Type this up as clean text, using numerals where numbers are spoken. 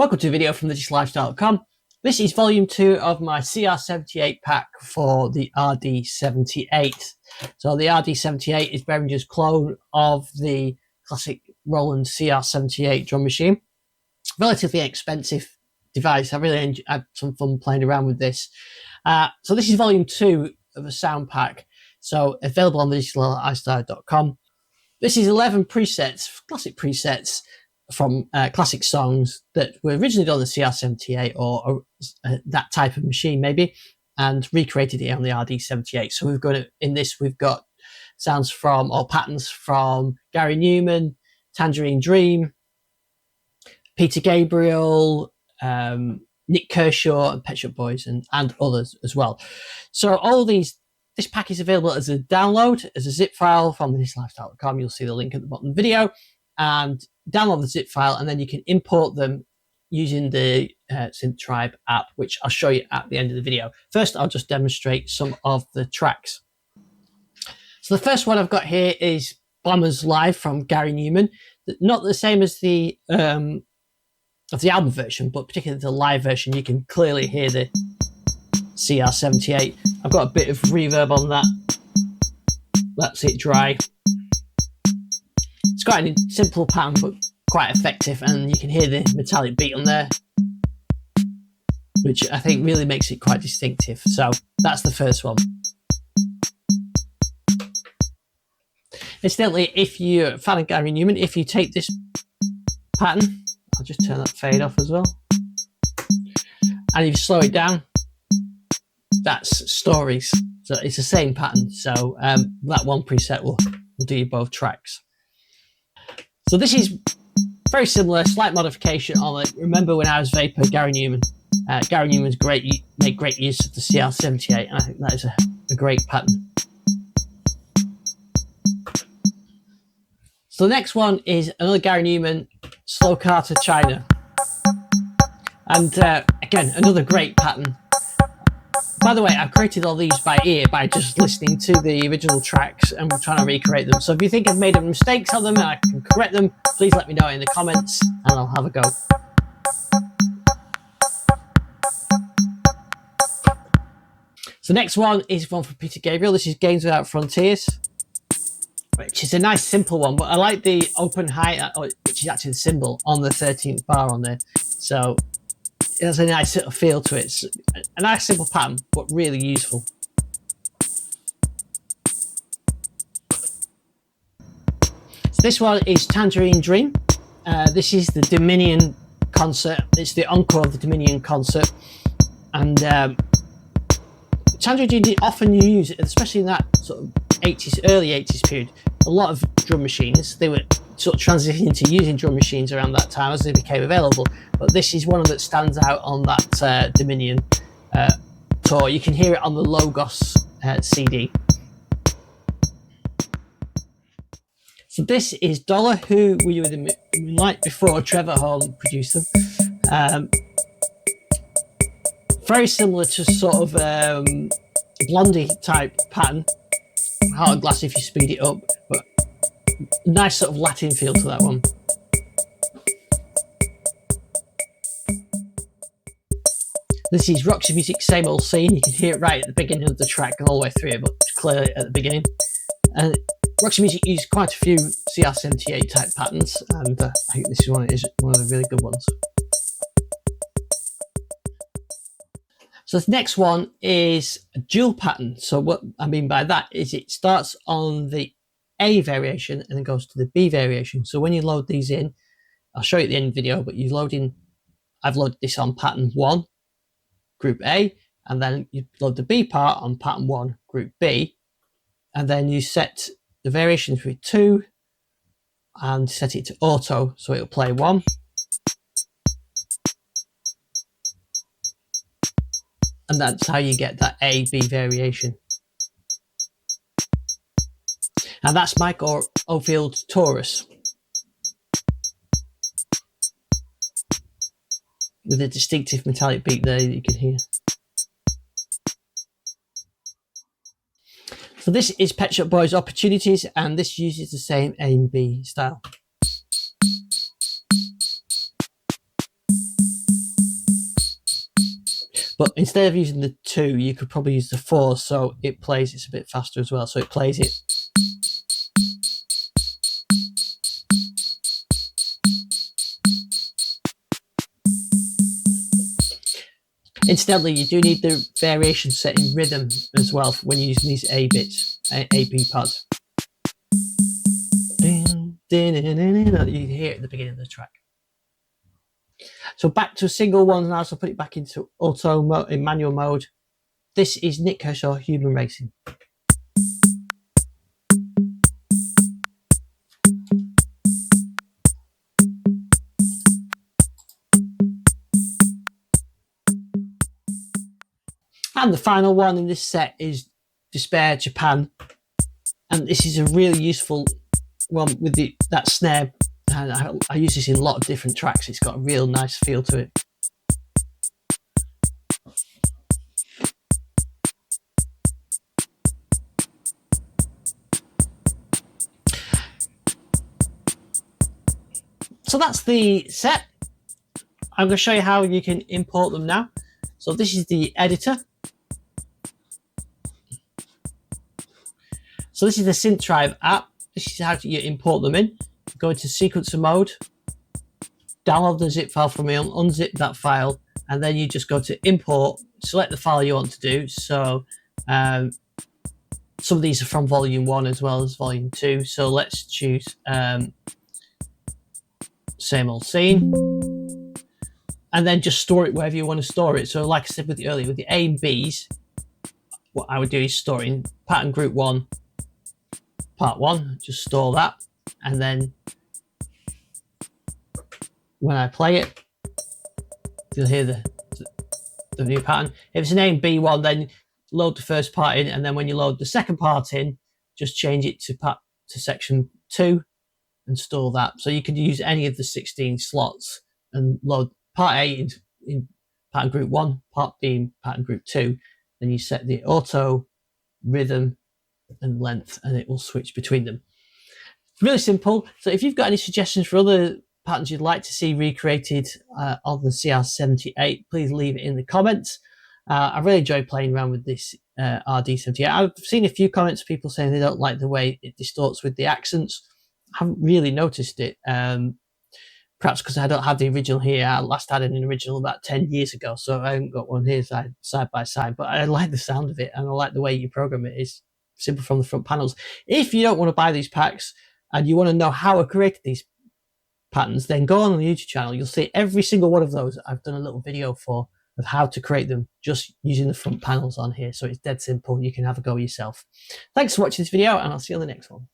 Welcome to a video from thedigital-lifestyle.com. This is volume 2 of my CR-78 pack for the RD-78. So the RD-78 is Behringer's clone of the classic Roland CR-78 drum machine. Relatively expensive device. I really had some fun playing around with this. So this is volume 2 of a sound pack. So available on thedigital-lifestyle.com. This is 11 presets, classic presets, from classic songs that were originally done on the CR-78 or that type of machine maybe, and recreated it on the RD-78. So we've got in this, we've got sounds from or patterns from Gary Numan, Tangerine Dream, Peter Gabriel, Nick Kershaw, and Pet Shop Boys, and others as well. So all these, this pack is available as a download, as a zip file from thedigital-lifestyle.com. You'll see the link at the bottom of the video, and download the zip file, and then you can import them using the SynthTribe app, which I'll show you at the end of the video. First, I'll just demonstrate some of the tracks. So the first one I've got here is Bombers Live from Gary Numan. Not the same as the album version, but particularly the live version, you can clearly hear the CR-78. I've got a bit of reverb on that. Let's it dry. It's quite a simple pattern, but quite effective, and you can hear the metallic beat on there, which I think really makes it quite distinctive. So that's the first one. Incidentally, if you're a fan of Gary Numan, if you take this pattern, I'll just turn that fade off as well, and if you slow it down, that's Stories. So it's the same pattern. So that one preset will do you both tracks. So this is very similar, slight modification on it. Remember when I was Vapour, Gary Numan. Gary Numan's made great use of the CR-78, and I think that is a great pattern. So the next one is another Gary Numan, Slowcar to China. And again, another great pattern. By the way, I've created all these by ear by just listening to the original tracks and trying to recreate them. So if you think I've made mistakes on them and I can correct them, please let me know in the comments and I'll have a go. So next one is one from Peter Gabriel. This is Games Without Frontiers, which is a nice simple one, but I like the open high, which is actually the symbol on the 13th bar on there. So it has a nice sort of feel to it. It's a nice simple pattern, but really useful. So this one is Tangerine Dream. This is the Dominion concert. It's the encore of the Dominion concert. And Tangerine Dream often used, especially in that sort of 80s, early 80s period, a lot of drum machines. They were sort of transitioning to using drum machines around that time as they became available. But this is one that stands out on that Dominion tour. You can hear it on the Logos CD. So this is Dollar, who were you with the Moonlight before Trevor Horn produced them. Very similar to sort of Blondie type pattern. Heart Glass if you speed it up, but nice sort of Latin feel to that one. This is Roxy Music, Same Old Scene. You can hear it right at the beginning of the track all the way through it, but clearly at the beginning. And Roxy Music used quite a few CR-78 type patterns, and I think this is one of the really good ones. So the next one is a dual pattern. So what I mean by that is it starts on the A variation and then goes to the B variation. So when you load these in, I'll show you at the end of the video, but you load in, I've loaded this on pattern 1, group A, and then you load the B part on pattern 1, group B, and then you set the variations with 2 and set it to auto, so it'll play 1. And that's how you get that A-B variation. And that's Mike or Oldfield Taurus, with a distinctive metallic beat there that you can hear. So this is Pet Shop Boys Opportunities, and this uses the same A and B style. But instead of using the 2, you could probably use the 4, so it plays it's a bit faster as well. So it plays it. Incidentally, you do need the variation set in rhythm as well when you're using these A bits, A-B pads. You hear it at the beginning of the track. So back to single ones now, so put it back into auto mode, in manual mode. This is Nick Kershaw, Human Racing. And the final one in this set is Despair Japan. And this is a really useful one with that snare. And I use this in a lot of different tracks. It's got a real nice feel to it. So that's the set. I'm going to show you how you can import them now. So this is the editor. So this is the SynthTribe app. This is how you import them in. Go into sequencer mode, download the zip file from me, unzip that file, and then you just go to import, select the file you want to do. So some of these are from volume 1 as well as volume 2. So let's choose Same Old Scene, and then just store it wherever you want to store it. So like I said with the earlier, with the A and Bs, what I would do is store in pattern group 1, part 1, just store that, and then when I play it, you'll hear the new pattern. If it's an A and B one, then load the first part in, and then when you load the second part in, just change it to section 2 and store that. So you can use any of the 16 slots and load part A in pattern group 1, part B in pattern group 2. Then you set the auto, rhythm, and length, and it will switch between them. Really simple. So if you've got any suggestions for other patterns you'd like to see recreated on the CR-78, please leave it in the comments. I really enjoy playing around with this RD-78. I've seen a few comments of people saying they don't like the way it distorts with the accents. I haven't really noticed it. Perhaps because I don't have the original here. I last had an original about 10 years ago, so I haven't got one here side by side. But I like the sound of it, and I like the way you program it. It's simple from the front panels. If you don't want to buy these packs and you want to know how I created these patterns, then go on the YouTube channel. You'll see every single one of those I've done a little video for of how to create them just using the front panels on here. So it's dead simple. You can have a go yourself. Thanks for watching this video, and I'll see you on the next one.